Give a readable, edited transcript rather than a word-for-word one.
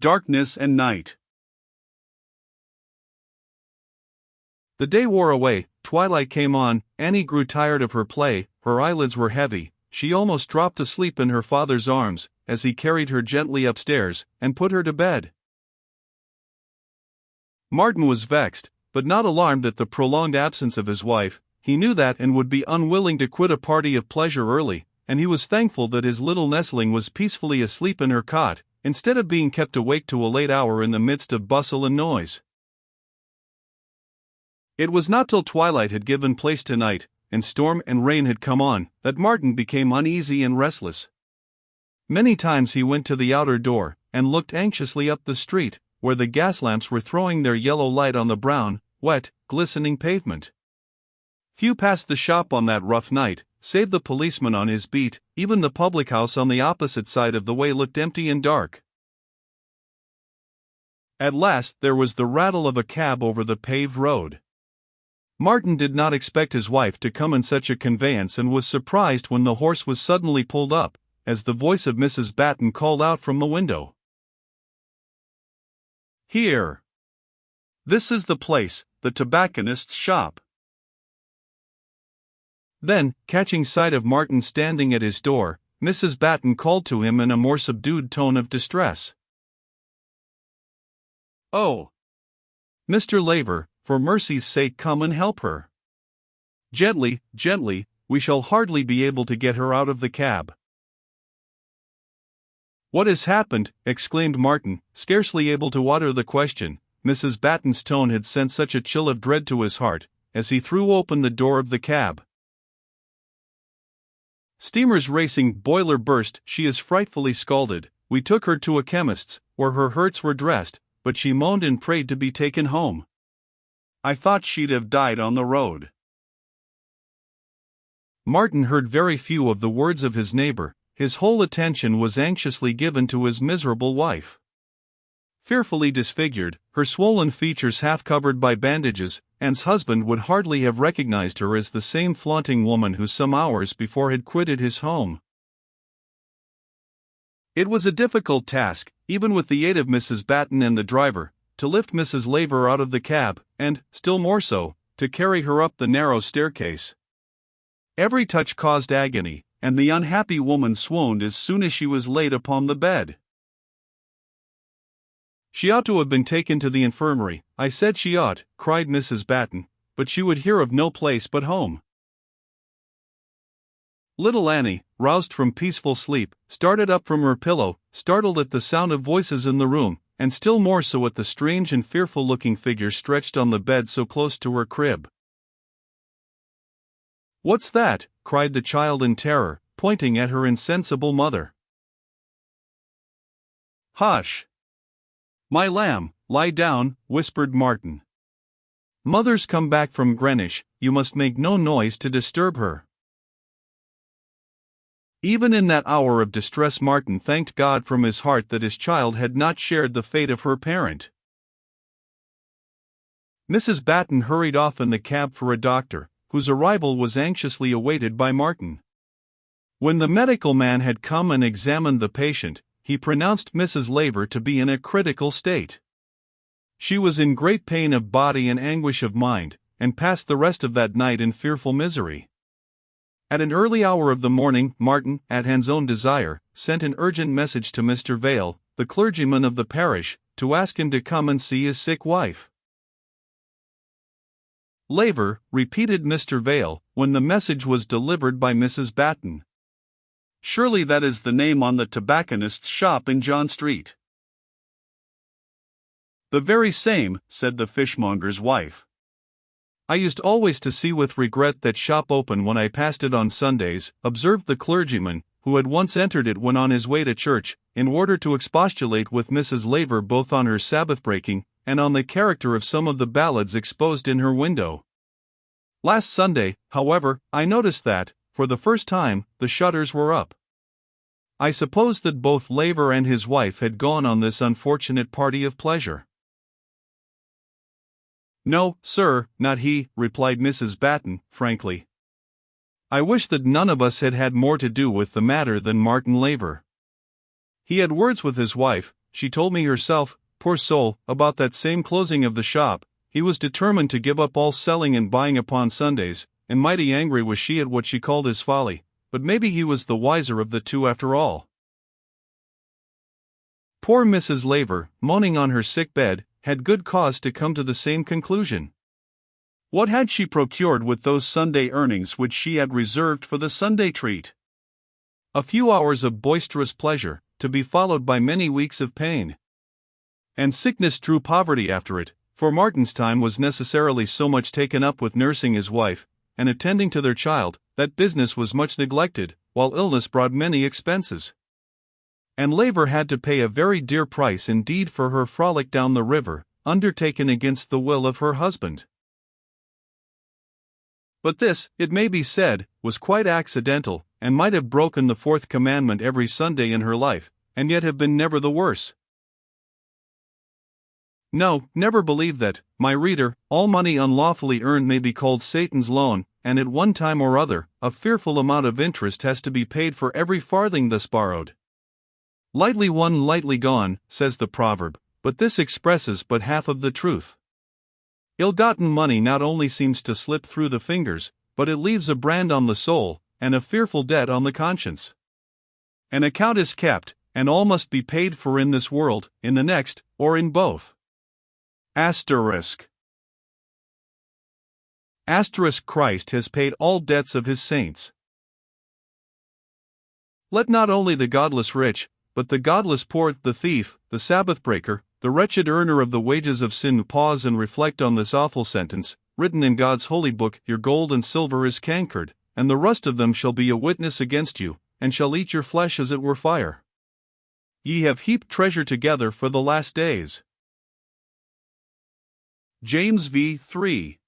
Darkness and Night. The day wore away, twilight came on, Annie grew tired of her play, her eyelids were heavy, she almost dropped asleep in her father's arms, as he carried her gently upstairs, and put her to bed. Martin was vexed, but not alarmed at the prolonged absence of his wife. He knew that and would be unwilling to quit a party of pleasure early, and he was thankful that his little nestling was peacefully asleep in her cot, instead of being kept awake to a late hour in the midst of bustle and noise. It was not till twilight had given place to night, and storm and rain had come on, that Martin became uneasy and restless. Many times he went to the outer door, and looked anxiously up the street, where the gas lamps were throwing their yellow light on the brown, wet, glistening pavement. Few passed the shop on that rough night, save the policeman on his beat. Even the public house on the opposite side of the way looked empty and dark. At last there was the rattle of a cab over the paved road. Martin did not expect his wife to come in such a conveyance and was surprised when the horse was suddenly pulled up, as the voice of Mrs. Batten called out from the window. "Here! This is the place, the tobacconist's shop." Then, catching sight of Martin standing at his door, Mrs. Batten called to him in a more subdued tone of distress. "Oh, Mr. Laver, for mercy's sake come and help her. Gently, gently, we shall hardly be able to get her out of the cab." "What has happened?" exclaimed Martin, scarcely able to utter the question. Mrs. Batten's tone had sent such a chill of dread to his heart, as he threw open the door of the cab. "Steamer's racing, boiler burst, she is frightfully scalded. We took her to a chemist's, where her hurts were dressed, but she moaned and prayed to be taken home. I thought she'd have died on the road." Martin heard very few of the words of his neighbor. His whole attention was anxiously given to his miserable wife. Fearfully disfigured, her swollen features half covered by bandages, Anne's husband would hardly have recognized her as the same flaunting woman who some hours before had quitted his home. It was a difficult task, even with the aid of Mrs. Batten and the driver, to lift Mrs. Laver out of the cab, and, still more so, to carry her up the narrow staircase. Every touch caused agony, and the unhappy woman swooned as soon as she was laid upon the bed. "She ought to have been taken to the infirmary, I said she ought," cried Mrs. Batten, but she would hear of no place but home. Little Annie, roused from peaceful sleep, started up from her pillow, startled at the sound of voices in the room, and still more so at the strange and fearful-looking figure stretched on the bed so close to her crib. "What's that?" cried the child in terror, pointing at her insensible mother. "Hush! My lamb, lie down," whispered Martin. "Mother's come back from Greenwich, you must make no noise to disturb her." Even in that hour of distress Martin thanked God from his heart that his child had not shared the fate of her parent. Mrs. Batten hurried off in the cab for a doctor, whose arrival was anxiously awaited by Martin. When the medical man had come and examined the patient, he pronounced Mrs. Laver to be in a critical state. She was in great pain of body and anguish of mind, and passed the rest of that night in fearful misery. At an early hour of the morning, Martin, at his own desire, sent an urgent message to Mr. Vale, the clergyman of the parish, to ask him to come and see his sick wife. "Laver," repeated Mr. Vale, when the message was delivered by Mrs. Batten. "Surely that is the name on the tobacconist's shop in John Street." "The very same," said the fishmonger's wife. "I used always to see with regret that shop open when I passed it on Sundays," observed the clergyman, who had once entered it when on his way to church, in order to expostulate with Mrs. Laver both on her Sabbath-breaking, and on the character of some of the ballads exposed in her window. "Last Sunday, however, I noticed that, for the first time, the shutters were up. I suppose that both Laver and his wife had gone on this unfortunate party of pleasure." "No, sir, not he," replied Mrs. Batten, frankly. "I wish that none of us had had more to do with the matter than Martin Laver. He had words with his wife, she told me herself, poor soul, about that same closing of the shop. He was determined to give up all selling and buying upon Sundays, and mighty angry was she at what she called his folly, but maybe he was the wiser of the two after all. Poor Mrs. Laver, moaning on her sick bed, had good cause to come to the same conclusion. What had she procured with those Sunday earnings which she had reserved for the Sunday treat? A few hours of boisterous pleasure, to be followed by many weeks of pain. And sickness drew poverty after it, for Martin's time was necessarily so much taken up with nursing his wife, and attending to their child, that business was much neglected, while illness brought many expenses. And Laver had to pay a very dear price indeed for her frolic down the river, undertaken against the will of her husband. But this, it may be said, was quite accidental, and might have broken the fourth commandment every Sunday in her life, and yet have been never the worse. No, never believe that, my reader, all money unlawfully earned may be called Satan's loan, and at one time or other, a fearful amount of interest has to be paid for every farthing thus borrowed. Lightly won, lightly gone, says the proverb, but this expresses but half of the truth. Ill-gotten money not only seems to slip through the fingers, but it leaves a brand on the soul, and a fearful debt on the conscience. An account is kept, and all must be paid for in this world, in the next, or in both. Asterisk. Christ has paid all debts of his saints. Let not only the godless rich, but the godless poor, the thief, the Sabbath breaker, the wretched earner of the wages of sin pause and reflect on this awful sentence, written in God's holy book: your gold and silver is cankered, and the rust of them shall be a witness against you, and shall eat your flesh as it were fire. Ye have heaped treasure together for the last days. James v. 3